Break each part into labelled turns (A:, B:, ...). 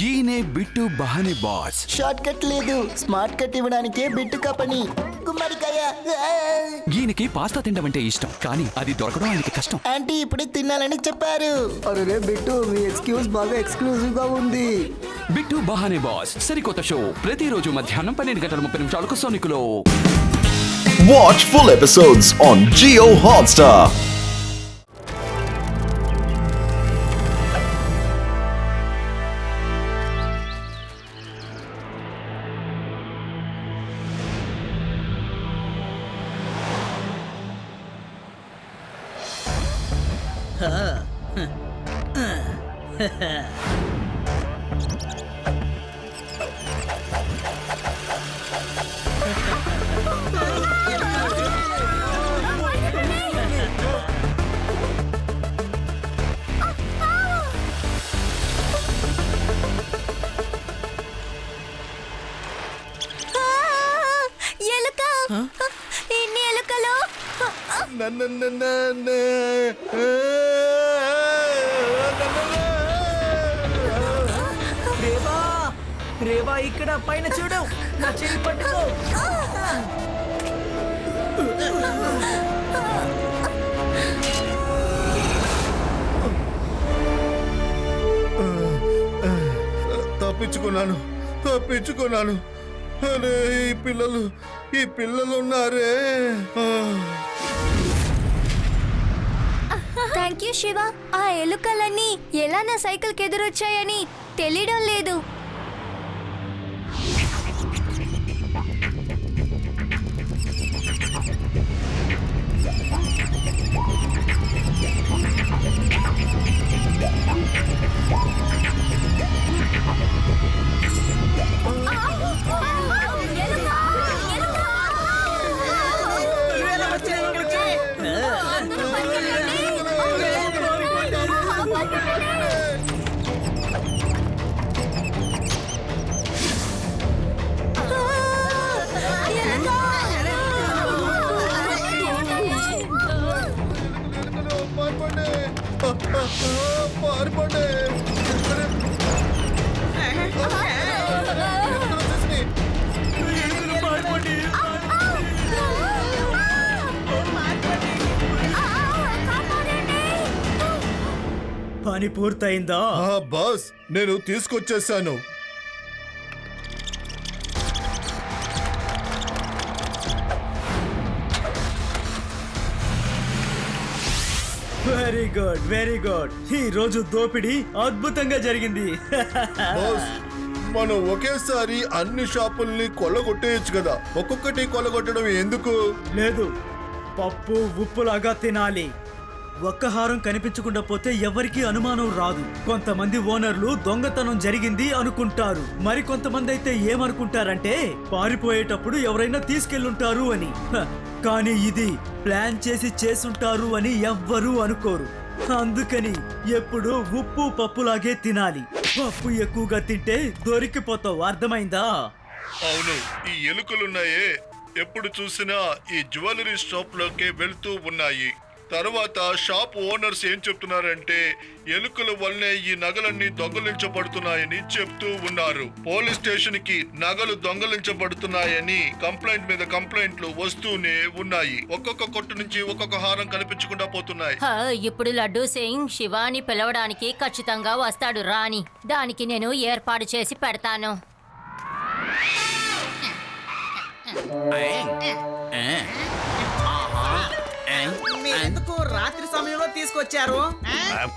A: ఈయనే bit బహానే boss.
B: Short cut లేదు, smart cut ఇవ్వడానికే bit కపని. గుమ్మడికాయ.
A: ఈయనకి పాస్తా తినడం అంటే ఇష్టం, కానీ అది దొరకడం ఆయనకి కష్టం.
B: ఆంటీ ఇప్పుడే తినాలని చెప్పారు.
C: అరే బిట్టు, మీ ఎక్స్క్యూజ్ బాగా ఎక్స్క్లూజివ్ గా ఉంది.
A: బిట్టు బహానే బాస్ సరికొత్త షో ప్రతిరోజు మధ్యాహ్నం 12:30 సోనికులో.
D: Watch full episodes on Jio Hotstar.
E: ఎన్ని ఎలుకలు?
C: రేవా ఇక్కడ పైన చూడు, నా చెయ్యి పట్టుకో.
F: తప్పించుకున్నాను. అరే ఈ పిల్లలు ఉన్నారే.
E: Thank you Shiva. ఆ ఎలుకలన్నీ ఎలా నా సైకిల్కి ఎదురొచ్చాయని తెలియడం లేదు.
F: పారిపోండి.
C: పని పూర్తయిందా?
F: బాస్, నేను తీసుకొచ్చేసాను.
C: Very good, very good. ఈ రోజు దోపిడీ అద్భుతంగా జరిగింది.
F: బాస్, మనం ఒకేసారి అన్ని షాపుల్ని కొల్లగొట్టేయచ్చు కదా. ఒక్కొక్కటి కొల్లగొట్టడం ఎందుకు?
C: లేదు, పప్పు ఉప్పులాగా తినాలి. ఒక్క హారం కనిపించకుండా పోతే ఎవరికీ అనుమానం రాదు. కొంతమంది ఓనర్లు దొంగతనం జరిగింది అనుకుంటారు, మరి కొంతమంది అయితే ఏమనుకుంటారంటే పారిపోయేటప్పుడు ఎవరైనా తీసుకెళ్ళుంటారు అని. కానీ ఇది ప్లాన్ చేసి చేసుంటారు అని ఎవ్వరూ అనుకోరు. అందుకని ఎప్పుడు ఉప్పు పప్పులాగే తినాలి. పప్పు ఎక్కువగా తింటే దొరికిపోతావు, అర్థమైందా?
F: అవును, ఈ ఎలుకలున్నాయే ఎప్పుడు చూసినా ఈ జ్యువెలరీ షాప్ లోకే వెళ్తూ ఉన్నాయి. తర్వాత షాప్ ఓనర్స్ ఏం చెప్తున్నారంటే ఎలుకల వల్లే ఈ నగలన్నీ దొంగలించబడుతున్నాయని చెప్తూ ఉన్నారు. పోలీస్ స్టేషన్ కి నగలు దొంగలించబడుతున్నాయని కంప్లైంట్ మీద కంప్లైంట్లు వస్తూనే ఉన్నాయి. ఒక్కొక్క కొట్టు నుంచి ఒక్కొక్క హారం కనిపించకుండా పోతున్నాయి.
G: ఇప్పుడు లడ్డూ సింగ్ శివాని పిలవడానికి ఖచ్చితంగా వస్తాడు రాని. దానికి నేను ఏర్పాటు చేసి పెడతాను.
H: ఎందుకు రాత్రి సమయంలో తీసుకొచ్చారు?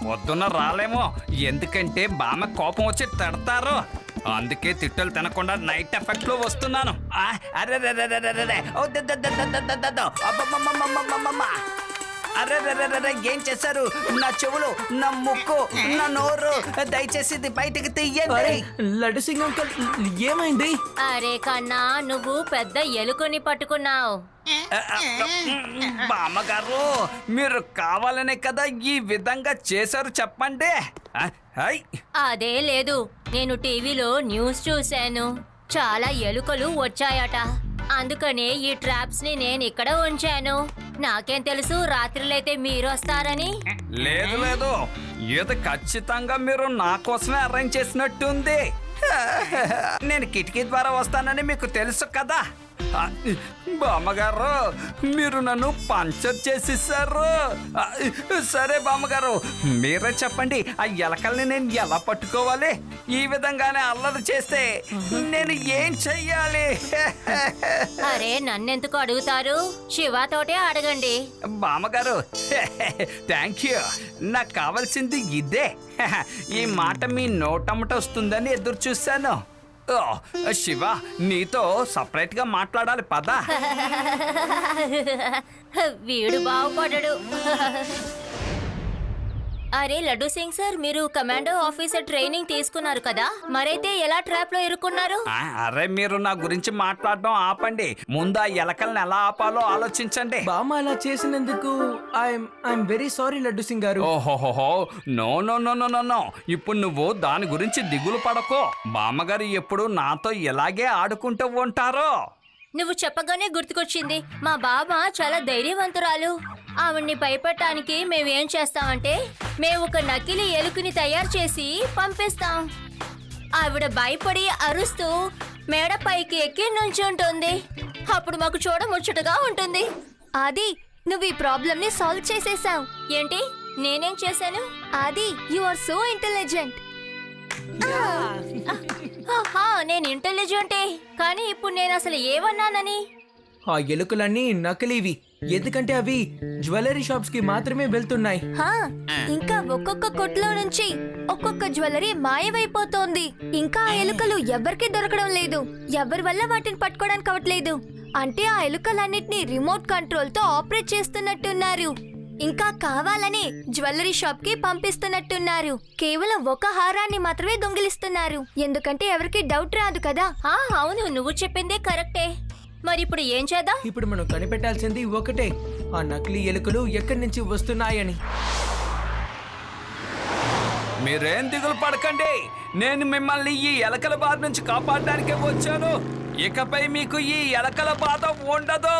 A: పొద్దున్న రాలేమో, ఎందుకంటే బామ్మ కోపం వచ్చి తిడతారు. అందుకే తిట్టలు తినకుండా నైట్ ఎఫెక్ట్ లో వస్తున్నాను. అరే ఏం చేశారు? నా చెవులు, నా ముక్కు, నా నోరు, దయచేసి ఇది బయటికి తీయండి.
C: లడ్డు సింగ్ అంకల్, ఏమైంది?
G: అరే కన్నా, నువ్వు పెద్ద ఎలుకని పట్టుకున్నావు.
A: బామ్మగారు, మీరు కావాలనే కదా ఈ విధంగా చేశారు చెప్పండి.
G: అదే లేదు, నేను టీవీలో న్యూస్ చూశాను. చాలా ఎలుకలు వచ్చాయట. అందుకనే ఈ ట్రాప్స్ ని నేను ఇక్కడ ఉంచాను. నాకేం తెలుసు రాత్రులైతే మీరు వస్తారని.
A: లేదు లేదు, ఇది ఖచ్చితంగా మీరు నా కోసమే అరేంజ్ చేసినట్టుంది. నేను కిటికీ ద్వారా వస్తానని మీకు తెలుసు కదా. బామ్మగారు, మీరు నన్ను పంచర్ చేసేసారు. సరే బామ్మగారు, మీరే చెప్పండి, ఆ ఎలకల్ని నేను ఎలా పట్టుకోవాలి? ఈ విధంగానే అల్లరి చేస్తే నేను ఏం చెయ్యాలి?
G: అరే నన్నెందుకు అడుగుతారు? శివతోటే అడగండి.
A: బామ్మగారు, థ్యాంక్ యూ. నాకు కావాల్సింది ఇదే. ఈ మాట మీ నోటమ్మట వస్తుందని ఎదురు చూశాను. ఓ, శివ, నీతో సపరేట్ గా మాట్లాడాలి పదా.
G: వీడు బాగుపడడు. అరే లడ్డు సింగ్ సార్, మీరు కమాండో ఆఫీసర్ ట్రైనింగ్ తీసుకున్నారు కదా, మరైతే ఎలా ట్రాప్ లో ఇరుక్కున్నారు?
A: అరే మీరు నా గురించి మాట్లాడడం ఆపండి. ముందు ఆ ఎలకల్ని ఎలా ఆపాలో ఆలోచించండి.
I: బామ్మ అలా చేసినందుకు I'm very sorry Laddu Singh garu.
A: ఓహోహోహో, no no no no no no. ఇప్పుడు నువ్వు దాని గురించి దిగులు పడకో. బామ్మగారు ఎప్పుడు నాతో ఇలాగే ఆడుకుంటూ ఉంటారు.
G: నువ్వు చెప్పగానే గుర్తుకొచ్చింది, మా బామ్మ చాలా ధైర్యవంతురాలు. ఆవిడ్ని భయపెట్టడానికి మేమేం చేస్తామంటే, మేము ఒక నకిలీ ఎలుకని తయారు చేసి పంపిస్తాం. ఆవిడ భయపడి అరుస్తూ మేడ పైకి ఎక్కి నుంచుంటుంది. అప్పుడు మాకు చూడముచ్చటగా ఉంటుంది.
E: ఆది, నువ్వు ఈ ప్రాబ్లమ్ ని సాల్వ్ చేసేసావు.
G: ఏంటి? నేనేం చేశాను?
E: ఆది, యు ఆర్ సో ఇంటెలిజెంట్.
G: నేను ఇంటెలిజెంటే, కానీ ఇప్పుడు నేను అసలు ఏమన్నానని?
I: ఆ ఎలుకలన్నీ నకిలీవి, ఎందుకంటే అవి జ్యువెలరీ షాప్స్ కి మాత్రమే వెళ్తున్నాయి.
E: ఇంకా ఒక్కొక్క కొట్లో నుంచి ఒక్కొక్క జ్యువెలరీ మాయమైపోతోంది. ఇంకా ఆ ఎలుకలు ఎవరికి దొరకడం లేదు. ఎవరి వల్ల వాటిని పట్టుకోవడానికి అవట్లేదు. అంటే ఆ ఎలుకలన్నిటినీ రిమోట్ కంట్రోల్ తో ఆపరేట్ చేస్తున్నట్టున్నారు. ఇంకా కావాలని జ్యువెలరీ షాప్ కి పంపిస్తున్నట్టున్నారు. కేవలం ఒక హారాన్ని మాత్రమే దొంగిలిస్తున్నారు, ఎందుకంటే ఎవరికి డౌట్ రాదు కదా.
G: అవును, నువ్వు చెప్పిందే కరెక్టే. మరి ఇప్పుడు ఏం చేద్దాం?
I: ఇప్పుడు మనం కనిపెట్టాల్సింది ఒకటే, ఆ నకిలీ ఎలుకలు ఎక్కడి నుంచి వస్తున్నాయని.
A: మీరేం దిగులు పడకండి, నేను మిమ్మల్ని ఈ ఎలకల బాధ నుంచి కాపాడడానికే వచ్చాను. ఇకపై మీకు ఈ ఎలకల బాధ ఉండదు.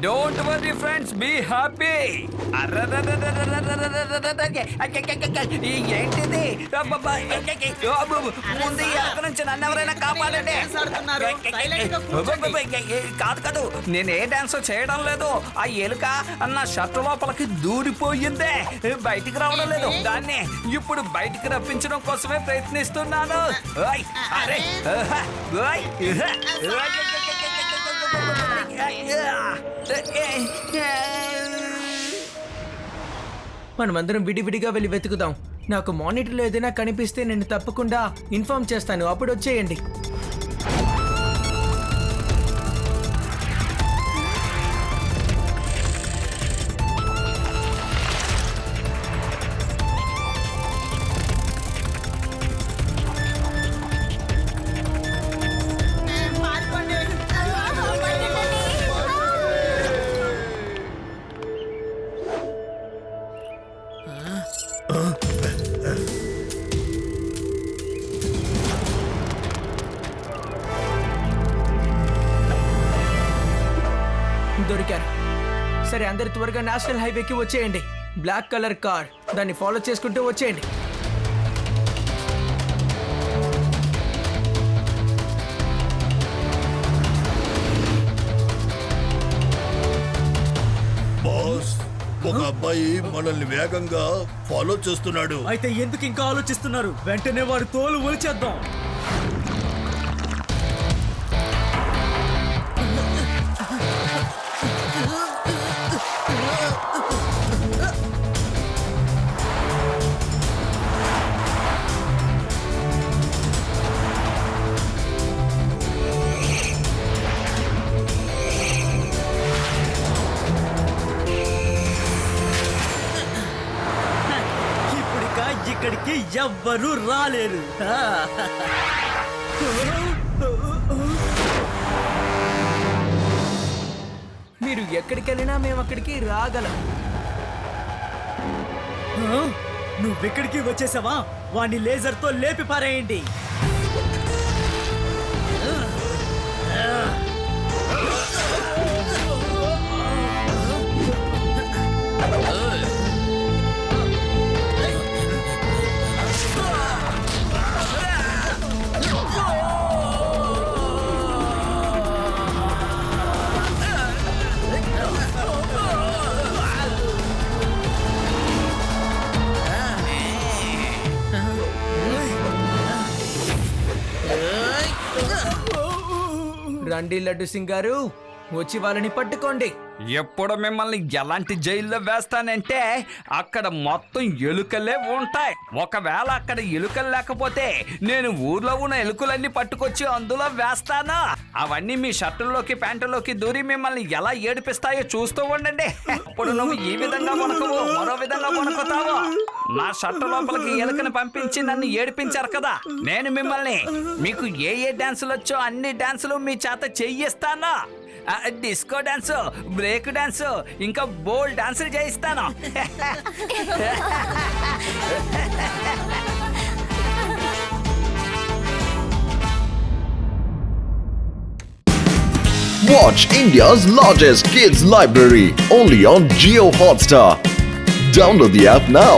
A: Don't worry friends, be happy. ఏంటిది? ముందు ఈ ఎలక నుంచి నన్ను ఎవరైనా కాపాడండి. కాదు కాదు, నేను ఏ డాన్స్ చేయడం లేదు. ఆ ఎలుక నా షర్ట్ లోపలికి దూరిపోయిందే, బయటికి రావడం లేదు. దాన్ని ఇప్పుడు బయటికి రప్పించడం కోసమే ప్రయత్నిస్తున్నాను. అరే
I: మనమందరం విడివిడిగా వెళ్ళి వెతుకుదాం. నాకు మానిటర్లో ఏదైనా కనిపిస్తే నేను తప్పకుండా ఇన్ఫార్మ్ చేస్తాను, అప్పుడు వచ్చేయండి. దొరికారు. సరే, అందరు త్వరగా నేషనల్ హైవేకి వచ్చేయండి. బ్లాక్ కలర్ కార్, దాన్ని ఫాలో చేసుకుంటూ వచ్చేయండి.
F: బాస్, ఒక అబ్బాయి మనల్ని వేగంగా ఫాలో చేస్తున్నాడు.
C: అయితే ఎందుకు ఇంకా ఆలోచిస్తున్నారు? వెంటనే వాడి తోలు ఒలిచేద్దాం. ఇక్కడికి ఎవ్వరూ రాలేరు.
I: మీరు ఎక్కడికి వెళ్ళినా మేము అక్కడికి రాగలం.
C: నువ్వెక్కడికి వచ్చేసావా? వాణ్ణి లేజర్తో లేపి పారేయండి.
I: రండి లడ్డు సింగ్ గారు, వచ్చి వాళ్ళని పట్టుకోండి.
A: ఎప్పుడు మిమ్మల్ని ఎలాంటి జైల్లో వేస్తానంటే అక్కడ మొత్తం ఎలుకలే ఉంటాయి. ఒకవేళ అక్కడ ఎలుకలు లేకపోతే నేను ఊర్లో ఉన్న ఎలుకలన్నీ పట్టుకొచ్చి అందులో వేస్తాను. అవన్నీ మీ షర్టుల్లోకి ప్యాంటులోకి దూరి మిమ్మల్ని ఎలా ఏడిపిస్తాయో చూస్తూ ఉండండి. అప్పుడు నువ్వు ఈ విధంగా వణకవు, మరో విధంగా వణుకుతావు. నా షర్టు లోపలికి ఎలుకని పంపించి నన్ను ఏడిపించారు కదా, నేను మిమ్మల్ని మీకు ఏ డాన్సులు వచ్చో అన్ని డాన్సులు మీ చేత చెయ్యిస్తాను. డిస్కో డాన్సు, బ్రేక్ డాన్సు, ఇంకా బోల్ డాన్సులు చేయిస్తాను.
D: Watch India's largest kids library only on Jio Hotstar. Download the app now.